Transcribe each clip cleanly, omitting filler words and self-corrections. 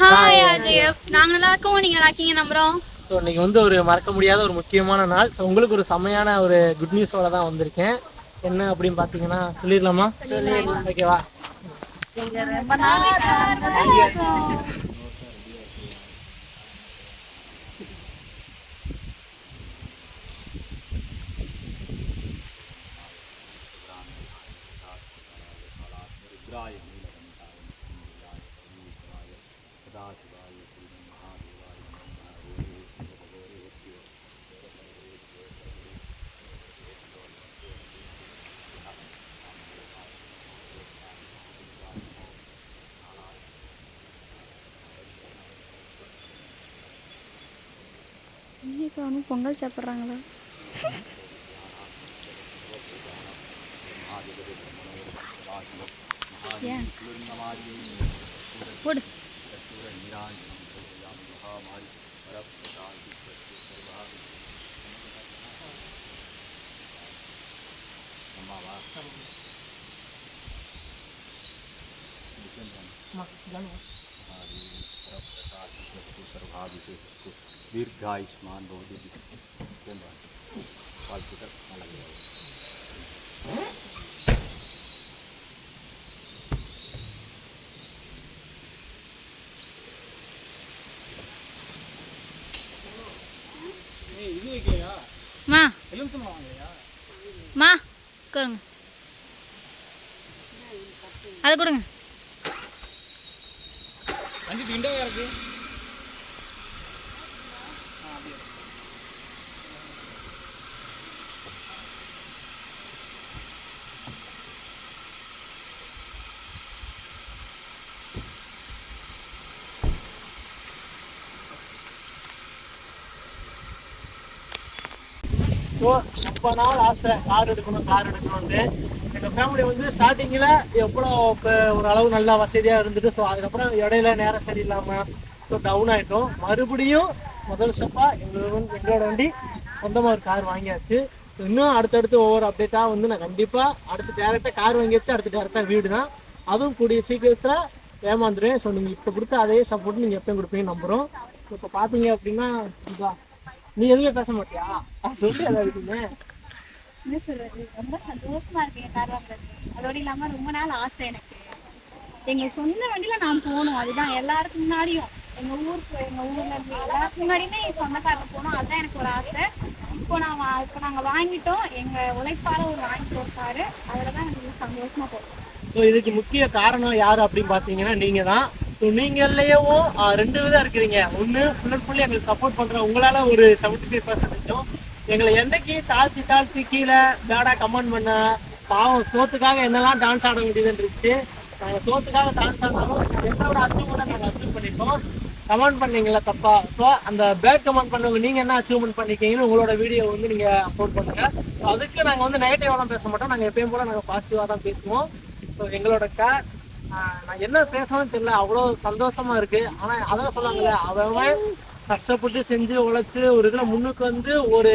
Hi Ajay, நாங்க நல்லா இருக்கோம். நீங்க நல்லா இருக்கீங்க நம்புறோம். ஸோ இன்னைக்கு வந்து ஒரு மறக்க முடியாத ஒரு முக்கியமான நாள். ஸோ உங்களுக்கு ஒரு செம்மையான ஒரு குட் நியூஸோட தான் வந்திருக்கேன். என்ன அப்படின்னு பார்த்தீங்கன்னா சொல்லிடலாமா? ஓகேவா? இன்னைக்கு அவனும் பொங்கல் சாப்பிட்றாங்களா? ஏன் போடு. दीर्घायुष्मान बहुत வாழ்த்துக்கள். நல்லது. மா மா கொடுங்க, அதை கொடுங்க. ஸோ ரொம்ப நாள் ஆசை கார் எடுக்கணும்னு. எங்கள் ஃபேமிலி வந்து ஸ்டார்டிங்கில் எவ்வளோ இப்போ ஒரு அளவு நல்லா வசதியாக இருந்துட்டு, ஸோ அதுக்கப்புறம் இடையில நேரம் சரியில்லாமல் ஸோ டவுன் ஆகிட்டோம். மறுபடியும் முதல் ஸ்டெப்பாக எங்களோட வண்டி சொந்தமாக ஒரு கார் வாங்கியாச்சு. ஸோ இன்னும் அடுத்தடுத்து ஒவ்வொரு அப்டேட்டாக வந்து நான் கண்டிப்பாக அடுத்து டேரெக்டாக கார் வாங்கியாச்சு, அடுத்து டேரெக்டாக வீடு தான். அதுவும் கூடிய சீக்கிரத்தில் ஏமாந்துடுவேன். ஸோ நீங்கள் இப்போ கொடுத்த அதே சப்போர்ட் நீங்கள் எப்பயும் கொடுப்பீங்கன்னு நம்புகிறோம். இப்போ பார்த்தீங்க அப்படின்னா நீ எதுவுமே பேச மாட்டியா? சொல்லி அதாவதுமே என்ன சொல்றது, ரொம்ப சந்தோஷமா இருக்கு கார் வாங்குறது. அதோட இல்லாம ரொம்ப நாள் ஆசை எனக்கு எங்க சொந்த வண்டியில நான் போகணும். அதுதான் எல்லாருக்கும் முன்னாடியும் எங்க ஊர்ல இருந்து எல்லாருக்கும் முன்னாடியுமே சொந்த கார்ல போகணும். அதுதான் எனக்கு ஒரு ஆசை. இப்போ நாங்க வாங்கிட்டோம். எங்க உழைப்பால ஒரு வாங்கிட்டு ஒரு காரு. அதுலதான் எனக்கு சந்தோஷமா போகும். ஸோ இதுக்கு முக்கிய காரணம் யார் அப்படின்னு பார்த்தீங்கன்னா நீங்கள் தான். ஸோ நீங்கள்லேயும் 2 விதம் இருக்கிறீங்க. ஒன்று ஃபுல் அண்ட் ஃபுல்லி எங்களுக்கு சப்போர்ட் பண்ணுற உங்களால் ஒரு 75% எங்களை என்னைக்கு தாழ்த்தி கீழே பேடாக கமெண்ட் பண்ண பாவம் சோத்துக்காக என்னெல்லாம் டான்ஸ் ஆட முடியுதுன்னு இருந்துச்சு. நாங்கள் சோத்துக்காக டான்ஸ் ஆடினாலும் என்னோட அச்சீவ்மெண்ட்டை நாங்கள் அச்சீவ் பண்ணிட்டோம். கமெண்ட் பண்ணீங்களா தப்பா? ஸோ அந்த பேட் கமெண்ட் பண்ணவங்க நீங்கள் என்ன அச்சீவ்மெண்ட் பண்ணிக்கிங்கன்னு உங்களோட வீடியோ வந்து நீங்கள் அப்லோட் பண்ணுங்கள். ஸோ அதுக்கு நாங்கள் வந்து நெகட்டிவாலாம் பேச மாட்டோம். நாங்கள் எப்பயும் போல் நாங்கள் பாசிட்டிவாக தான் பேசுவோம். ஸோ எங்களோட நான் என்ன பேசணும்னு தெரியல, அவ்வளோ சந்தோஷமா இருக்கு. ஆனால் அதான் சொல்லாங்களே, அவன் கஷ்டப்பட்டு செஞ்சு உழைச்சி ஒரு இதில் முன்னுக்கு வந்து ஒரு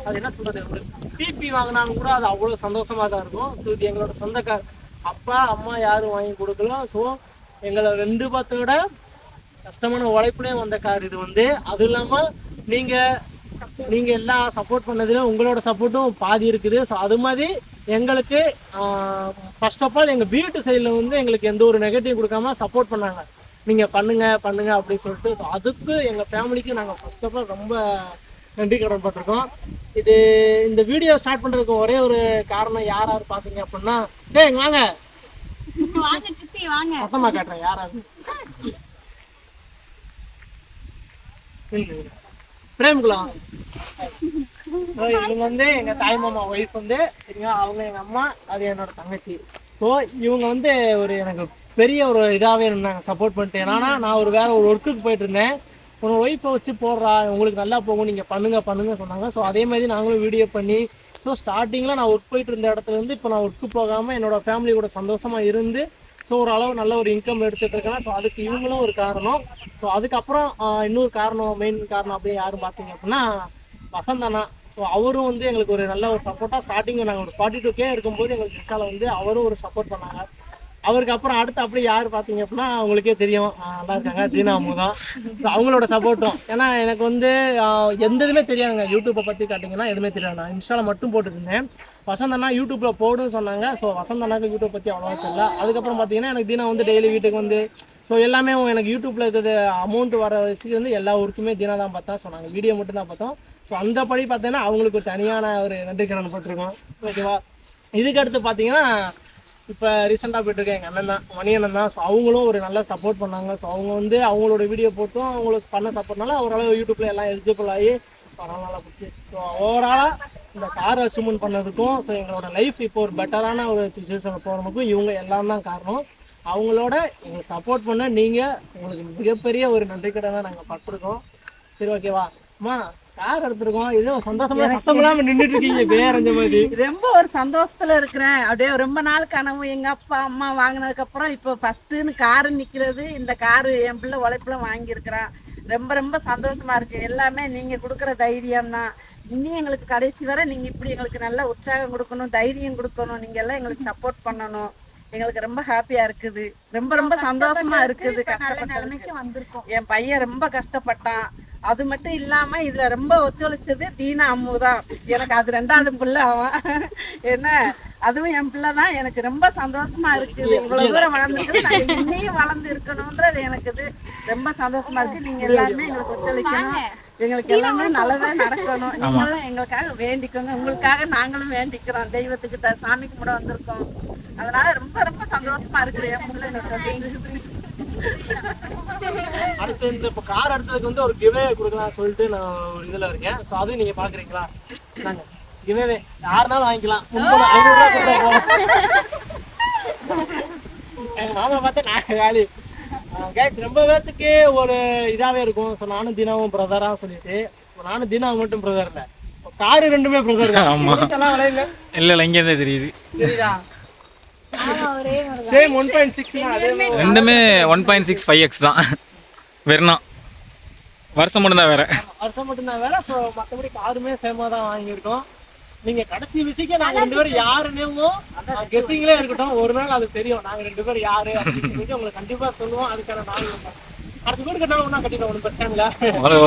அது என்ன சொல்றது, ஒரு பிபி வாங்கினாலும் கூட அது அவ்வளோ சந்தோஷமாக தான் இருக்கும். ஸோ இது எங்களோட சொந்த கார், அப்பா அம்மா யாரும் வாங்கி கொடுக்கலாம். ஸோ எங்களை 2 பேர்த்தோட கஷ்டமான உழைப்புலேயும் வந்த கார் இது வந்து. அதுவும் இல்லாமல் நீங்கள் எல்லாம் சப்போர்ட் பண்ணதுல உங்களோட சப்போர்ட்டும் பாதி இருக்குது. ஸோ அது மாதிரி எங்களுக்கு ஃபர்ஸ்ட் ஆஃப் ஆல் எங்கள் வீட்டு சைடில் வந்து எங்களுக்கு எந்த ஒரு நெகட்டிவ் கொடுக்காம சப்போர்ட் பண்ணாங்க. நீங்கள் பண்ணுங்க அப்படின்னு சொல்லிட்டு. ஸோ அதுக்கு எங்கள் ஃபேமிலிக்கு நாங்கள் ஃபர்ஸ்ட் ஆஃப் ஆல் ரொம்ப நன்றி கடன் பட்டிருக்கோம். இந்த வீடியோ ஸ்டார்ட் பண்ணுறதுக்கு ஒரே ஒரு காரணம் யார் பார்த்தீங்க அப்படின்னா, வாங்க மொத்தமாக காட்டுறேன் யாராவது பிரேம்குலாம். இவங்க வந்து எங்க தாய் மாமா ஒய்ஃப் வந்து சரிங்களா, அவங்க எங்க அம்மா, அது என்னோட தங்கச்சி. ஸோ இவங்க வந்து ஒரு எனக்கு பெரிய ஒரு இதாகவே இருந்தாங்க, சப்போர்ட் பண்ணிட்டு. ஏன்னா நான் வேற ஒரு ஒர்க்குக்கு போயிட்டு இருந்தேன். உன்னோட ஒய்ஃபை வச்சு போடுறா, உங்களுக்கு நல்லா போகும், நீங்கள் பண்ணுங்க சொன்னாங்க. ஸோ அதே மாதிரி நாங்களும் வீடியோ பண்ணி, ஸோ ஸ்டார்டிங்கில் நான் ஒர்க் போயிட்டு இருந்த இடத்துல இருந்து இப்போ நான் ஒர்க்கு போகாமல் என்னோட ஃபேமிலி கூட சந்தோஷமாக இருந்து ஸோ ஒரு அளவு நல்ல ஒரு இன்கம் எடுத்துகிட்டு இருக்கேன். ஸோ அதுக்கு இவங்களும் ஒரு காரணம். ஸோ அதுக்கப்புறம் இன்னொரு காரணம், மெயின் காரணம் அப்படியே யாரும் பார்த்தீங்க அப்படின்னா வசந்தனா. ஸோ அவரும் வந்து எங்களுக்கு ஒரு நல்ல ஒரு சப்போர்ட்டாக ஸ்டார்டிங்கில் நாங்கள் ஒரு 42K இருக்கும்போது எங்களுக்கு இன்ஸ்டாவில் வந்து அவரும் ஒரு சப்போர்ட் பண்ணாங்க. அவருக்கு அப்புறம் அடுத்து அப்படி யார் பார்த்தீங்க அப்படின்னா அவங்களுக்கே தெரியும், நல்லா இருக்காங்க, தீனா அம்மு தான். ஸோ அவங்களோட சப்போர்ட்டும். ஏன்னா எனக்கு வந்து எந்த இதுவுமே தெரியாதுங்க, யூடியூப்பை பற்றி காட்டிங்கன்னா எதுவுமே தெரியாது. நான் இன்ஸ்டாவில் மட்டும் போட்டுருந்தேன். வசந்தண்ணா யூடியூப்பில் போடுன்னு சொன்னாங்க. ஸோ வசந்தண்ணாக்கு யூடியூப் பற்றி அவ்வளோவா தெரியல. அதுக்கப்புறம் பார்த்தீங்கன்னா எனக்கு தீனா வந்து டெய்லி வீட்டுக்கு வந்து ஸோ எல்லாமே எனக்கு யூடியூப்பில் இருக்கிறது அமௌண்ட் வர வயசுக்கு வந்து எல்லா ஊருக்குமே தீனா தான் பார்த்தா. ஸோ நாங்கள் வீடியோ மட்டும் தான் பார்த்தோம். ஸோ அந்த படி பார்த்தீங்கன்னா அவங்களுக்கு ஒரு தனியான ஒரு நன்றி கடன் போட்டிருக்கோம். ஓகேவா? இதுக்கு அடுத்து பார்த்தீங்கன்னா இப்போ ரீசெண்டாக போயிட்டுருக்கேன் எங்கள் அண்ணன் தான், மணி அண்ணன் தான். ஸோ அவங்களும் ஒரு நல்லா சப்போர்ட் பண்ணாங்க. ஸோ அவங்க வந்து அவங்களோட வீடியோ போட்டும் அவங்களுக்கு பண்ண சப்போர்ட்னால ஓரளவு யூடியூப்பில் எல்லாம் எலிஜிபிள் ஆகி நல்லா பிடிச்சி. ஸோ ஓவராலாக இந்த கார் அச்சீவ்மெண்ட் பண்ணதுக்கும் ஸோ எங்களோட லைஃப் இப்போ ஒரு பெட்டரான ஒரு சுச்சுவேஷனில் போகிறதுக்கும் இவங்க எல்லாம் தான் காரணம். அவங்களோட எங்களுக்கு சப்போர்ட் பண்ண நீங்கள் உங்களுக்கு மிகப்பெரிய ஒரு நன்றி கடனை நாங்கள் பட்டிருக்கோம். சரி ஓகேவா அம்மா, கார் எடுத்துருக்கோம், ஏதோ சந்தோஷமா சத்தம் இல்லாமல் நின்றுட்டு இருக்கீங்க பேரஞ்ச மாதிரி. ரொம்ப ஒரு சந்தோஷத்துல இருக்கிறேன். அப்படியே ரொம்ப நாள் கனவு எங்க அப்பா அம்மா வாங்கினதுக்கு அப்புறம் இப்போ ஃபர்ஸ்ட்டுன்னு காரு நிற்கிறது. இந்த காரு என் பிள்ளை உழைப்புல வாங்கியிருக்கிறான். ரொம்ப ரொம்ப சந்தோஷமா இருக்கு. எல்லாமே நீங்க கொடுக்குற தைரியம் தான். இன்னும் எங்களுக்கு கடைசி வரை நீங்க இப்படி எங்களுக்கு நல்ல உற்சாகம் கொடுக்கணும், தைரியம் கொடுக்கணும், நீங்க எல்லாம் எங்களுக்கு சப்போர்ட் பண்ணணும். எங்களுக்கு ரொம்ப ஹாப்பியா இருக்குது, ரொம்ப ரொம்ப சந்தோஷமா இருக்குது. கஷ்டப்பட்ட நிலைமைக்கு வந்திருக்கோம். என் பையன் ரொம்ப கஷ்டப்பட்டான். அது மட்டும் இல்லாம இதுல ரொம்ப ஒத்துழைச்சது தீனா அம்மு தான். எனக்கு அது 2வது பிள்ளை அவன். என்ன அதுவும் என் பிள்ளை தான். எனக்கு ரொம்ப சந்தோஷமா இருக்குது. இவ்வளவு தூரம் வளர்ந்துருக்கு, இன்னையும் வளர்ந்து இருக்கணும்ன்றது எனக்கு இது ரொம்ப சந்தோஷமா இருக்கு. நீங்க எல்லாருமே எங்களுக்கு ஒத்துழைக்கணும், எங்களுக்கு எல்லாமே நல்லதா நடக்கணும். நீங்களும் எங்களுக்காக வேண்டிக்கோங்க. உங்களுக்காக நாங்களும் வேண்டிக்கிறோம். தெய்வத்துக்கிட்ட சாமி கும்பிட வந்திருக்கோம். அதனால ரொம்ப ரொம்ப சந்தோஷமா இருக்குது என் பிள்ளைங்களுக்கு. அடுத்து இந்த இப்போ கார் அடுத்ததுக்கு வந்து ஒரு கிவே கொடுக்கலாம் சொல்லிட்டு நான் ஒரு இதில் இருக்கேன். ஸோ அதையும் நீங்கள் பார்க்குறீங்களா? நாங்கள் கிவே யாருனாலும் வாங்கிக்கலாம். முன்பு 500 ரூபா கொடுத்தா போதும். எங்கள் மாமா பார்த்தா நான் வேலி கேட்ஸ் ரொம்ப பேர்த்துக்கு ஒரு இதாகவே இருக்கும். ஸோ நானும் தினாவும் பிரதராக சொல்லிட்டு நானும் தினாவும் மட்டும் பிரதர் இல்லை, காரு 2மே பிரதர் தான். ஆமாம் விளையில இல்லை இங்கே தான் தெரியுது. தெரியுதா? சேம் 1.6 அதே ரெண்டுமே 1.65x தான். வெறும் வருஷம் மட்டும்தான் வேற. வருஷம் மட்டும்தான் வேற. ஸோ மற்றபடி காருமே சேமாக தான் வாங்கியிருக்கோம். நீங்கள் கடைசி விசிக்க நாங்கள் 2 பேரும் யாருன்னேமோ கெஸ்ஸிங்லேயே இருக்கட்டும், ஒரு நாள் அது தெரியும் நாங்கள் 2 பேரும் யாரு அப்படின்னு சொல்லிட்டு உங்களுக்கு கண்டிப்பாக சொல்லுவோம். அதுக்கான நாள் அடுத்த வீடு கட்டினாலும் ஒன்றா கட்டிடுவோம், ஒன்றும் பிரச்சனை இல்லை.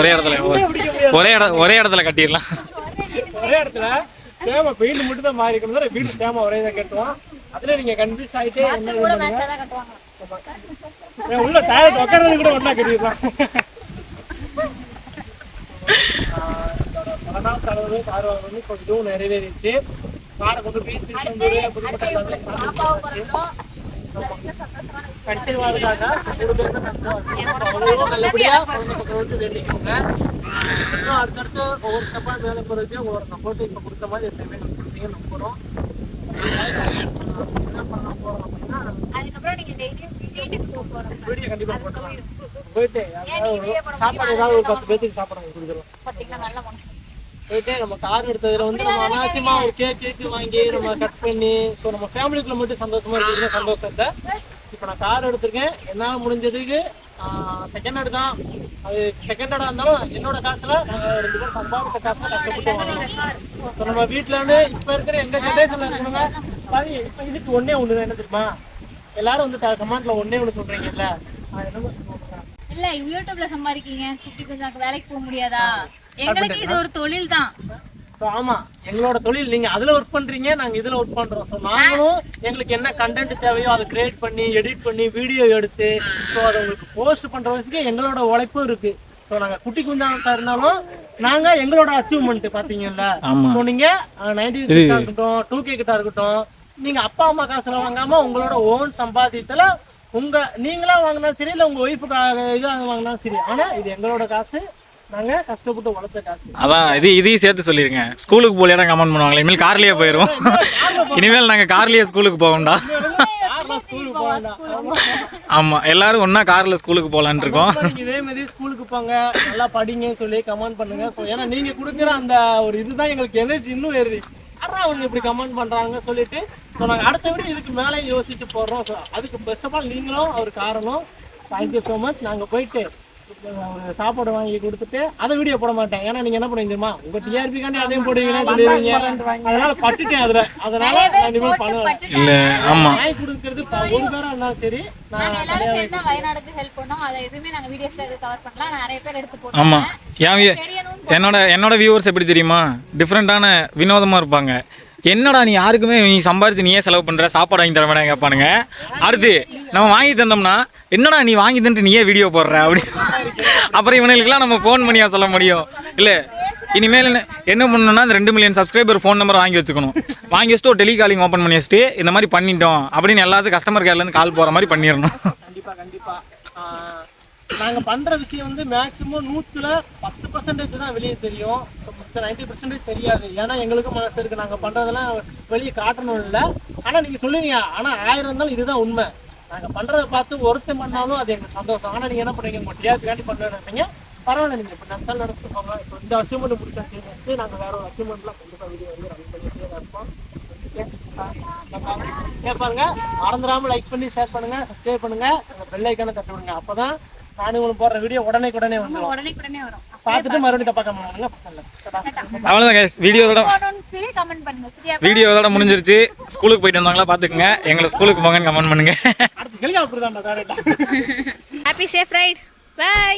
ஒரே இடத்துல கட்டிடலாம். ஒரே இடத்துல சேம பெயிண்ட் மட்டும் தான் மாறி இருக்கணும், வீடு சேம ஒரே தான் கட்டுவோம். அதுல நீங்க கன்ஃபியூஸ் ஆயிட்டே உள்ள டயர் உட்கார்றது கூட ஒண்ணா கட்டிடலாம். கார் வாங்கணும் இப்போ இதுவும் நிறைவேறிச்சு. காரை கொண்டு போய் கன்சீவ் ஆகுதாங்க. நல்லபடியா குழந்தை பக்கம் வந்து வேண்டிக்கோங்க. இன்னும் அடுத்தடுத்து ஒவ்வொரு ஸ்டெப்பா மேலே போறதுக்கு உங்களோட சப்போர்ட் இப்போ கொடுத்த மாதிரி எப்பயுமே கொடுத்தீங்க நம்புறோம். என்ன பண்ண போறோம் அப்படின்னா வீடியோ கண்டிப்பா போட்டுருவாங்க. போயிட்டு சாப்பாடு ஏதாவது ஒரு 10 பேருக்கு சாப்பாடு கொடுக்குறோம். போயிட்டு நம்ம கார் எடுத்ததுல வந்து நம்ம அனாவசியமா ஒரு கேக்கு வாங்கி நம்ம கட் பண்ணி ஸோ நம்ம ஃபேமிலிக்குள்ள மட்டும் சந்தோஷமா இருக்கிறது சந்தோஷம் இல்லை. இப்போ நான் கார் எடுத்திருக்கேன், என்னால் முடிஞ்சதுக்கு செகண்ட் ஹேண்ட் தான். அது செகண்ட் ஹேண்டாக இருந்தாலும் என்னோட காசுல நாங்கள் 2 பேரும் சம்பாதிச்ச காசுல கஷ்டப்பட்டு வாங்கணும். ஸோ நம்ம வீட்டில் வந்து இப்போ இருக்கிற எங்கள் ஜென்ரேஷனில் இருக்கிறவங்க பாதி இப்போ இதுக்கு ஒன்றே ஒன்று தான். என்ன தெரியுமா, எல்லாரும் வந்து கமெண்ட்ல ஒன்றே ஒன்று சொல்றீங்கல்ல, என்னமோ சொல்லுவாங்க இல்ல யூடியூப்ல சம்பாதிக்கீங்க, குட்டி கொஞ்சம் வேலைக்கு போக முடியாதா? எங்களுக்கு இது ஒரு தொழில் தான். ஸோ ஆமாம், எங்களோட தொழில் நீங்கள் அதில் ஒர்க் பண்ணுறீங்க, நாங்கள் இதில் ஒர்க் பண்ணுறோம். ஸோ நாங்களும் எங்களுக்கு என்ன கண்டென்ட் தேவையோ அதை கிரியேட் பண்ணி எடிட் பண்ணி வீடியோ எடுத்து ஸோ அதை உங்களுக்கு போஸ்ட் பண்ணுற வயசுக்கு எங்களோட உழைப்பும் இருக்குது. ஸோ நாங்கள் குட்டி குஞ்சாக இருந்தாலும் நாங்கள் எங்களோட அச்சீவ்மெண்ட் பார்த்தீங்கல்ல. ஸோ நீங்கள் 90s இருக்கட்டும் 2K கிட்ட இருக்கட்டும், நீங்கள் அப்பா அம்மா காசுல வாங்காமல் உங்களோட ஓன் சம்பாத்தியத்தில் நீங்களா வாங்கினாலும் சரி, இல்லை உங்கள் ஒய்ஃபுக்காக இதாக வாங்கினாலும் சரி, ஆனால் இது எங்களோட காசு, நாங்க கஷ்டப்பட்டு உழைச்ச காசு. அதான் இதையும் சேர்த்து சொல்லிருங்க. ஸ்கூலுக்கு போலியா கமெண்ட் பண்ணுவாங்களே, இனிமேல் கார்லயே போயிடும். இனிமேல் நாங்க கார்லயே ஸ்கூலுக்கு போவோம்டா. ஆமா, எல்லாரும் ஒன்னா கார்ல ஸ்கூலுக்கு போலான்னு இருக்கோம். இதே மாதிரி ஸ்கூலுக்கு போங்க, நல்லா படிங்க சொல்லி கமெண்ட் பண்ணுங்க. ஸோ ஏன்னா நீங்க கொடுக்குற அந்த ஒரு இதுதான் எங்களுக்கு எனர்ஜி இன்னும் ஏறுது. ஆனால் அவங்க இப்படி கமெண்ட் பண்றாங்க சொல்லிட்டு ஸோ நாங்கள் அடுத்த விட இதுக்கு மேலே யோசிச்சு போடுறோம். ஸோ அதுக்கு பெஸ்ட் ஆஃப் ஆல் நீங்களும் ஒரு காரணம். Thank you so much. நாங்கள் போயிட்டு ஒரு சாப்பாடு வாங்கி கொடுத்துட்டு அதை வீடியோ போட மாட்டேன். ஏன்னா நீங்க என்ன பண்ணுவீங்க தெரியுமா, உங்க டிஆர்பி காண்டி அதையும் போடுவீங்கன்னு சொல்லுவீங்க. அதனால பட்டுட்டேன் அதனால நான் இனிமேல் பண்ணுவேன். இல்ல ஆமா வாங்கி கொடுக்கறது ஒரு பேரா இருந்தாலும் சரி, நாங்க எல்லாரும் சேர்ந்து வயநாடுக்கு ஹெல்ப் பண்ணோம். அதை எதுவுமே நாங்க வீடியோஸ்ல கவர் பண்ணலாம். நிறைய பேர் எடுத்து போட்டோம். ஆமா என்னோட வியூவர்ஸ் எப்படி தெரியுமா, டிஃப்ரெண்டான வினோதமா இருப்பாங்க. என்னடா நீ யாருக்குமே நீ சம்பாரிச்சு நீயே செலவு பண்ற, சாப்பாடு வாங்கி தர வேணாம் கேட்பானுங்க. அடுத்து நம்ம வாங்கி தந்தோம்னா என்னடா நீ வாங்கி தந்துட்டு நீயே வீடியோ போடுற அப்படி. அப்புறம் இவனுக்கெல்லாம் நம்ம ஃபோன் பண்ணியா சொல்ல முடியும்? இல்லை இனிமேல் என்ன பண்ணணும்னா அந்த 2 மில்லியன் சப்ஸ்கிரைபர் ஃபோன் நம்பர் வாங்கி வச்சுக்கணும். வாங்கி வச்சுட்டு ஒரு டெலிகாலிங் ஓப்பன் பண்ணி வச்சுட்டு இந்த மாதிரி பண்ணிட்டோம் அப்படின்னு எல்லாத்துக்கும் கஸ்டமர் கேர்லேருந்து கால் போகிற மாதிரி பண்ணிடணும். கண்டிப்பா நாங்க பண்ற விஷயம் வந்து மேக்ஸிமம் 100% தான் வெளியே தெரியும். 90% தெரியாது. ஏன்னா எங்களுக்கும் மனசு இருக்கு, நாங்க பண்றதெல்லாம் வெளியே காட்டணும் இல்லை. ஆனா நீங்க சொல்லுவீங்க, ஆனா 1000 இருந்தாலும் இதுதான் உண்மை. நாங்க பண்றதை பார்த்து ஒருத்தர் பண்ணாலும் அது எங்களுக்கு சந்தோஷம். ஆனா நீங்க என்ன பண்ணுறீங்க, உங்க டிஆர்பிக்காண்டி பண்ணுறீங்க, பரவாயில்ல. நீங்க இப்போ நினச்சாலும் நினச்சிட்டு போங்க. ஸோ இந்த அச்சீவ்மெண்ட் முடிச்சாச்சு. நெக்ஸ்ட்டு நாங்கள் வேற ஒரு அச்சீவ்மெண்ட்லாம் கண்டிப்பாக வீடியோ வந்து ரன் பண்ணிட்டே தான் இருப்போம். பாருங்க, மறந்துடாம லைக் பண்ணி ஷேர் பண்ணுங்க, சப்ஸ்கிரைப் பண்ணுங்க, அந்த பெல் ஐக்கானை தட்டி விடுங்க. அப்பதான் நான் உங்களுக்கு போடுற வீடியோ உடனே வந்துடும். உடனே வரும். பார்த்துட்டு மறுபடியும் தப்பா கமெண்ட் பண்ணுங்க. அவ்வளோதான் கைஸ், வீடியோதோட கமெண்ட் பண்ணுங்க. சரியா? வீடியோதோட முடிஞ்சிருச்சு. ஸ்கூலுக்கு போயிட்டு வந்தாங்களா பார்த்துக்குங்க, எங்களை ஸ்கூலுக்கு போங்கன்னு கமெண்ட் பண்ணுங்க. அடுத்து ஹெலிகாப்டர் தான். Happy safe right. பை.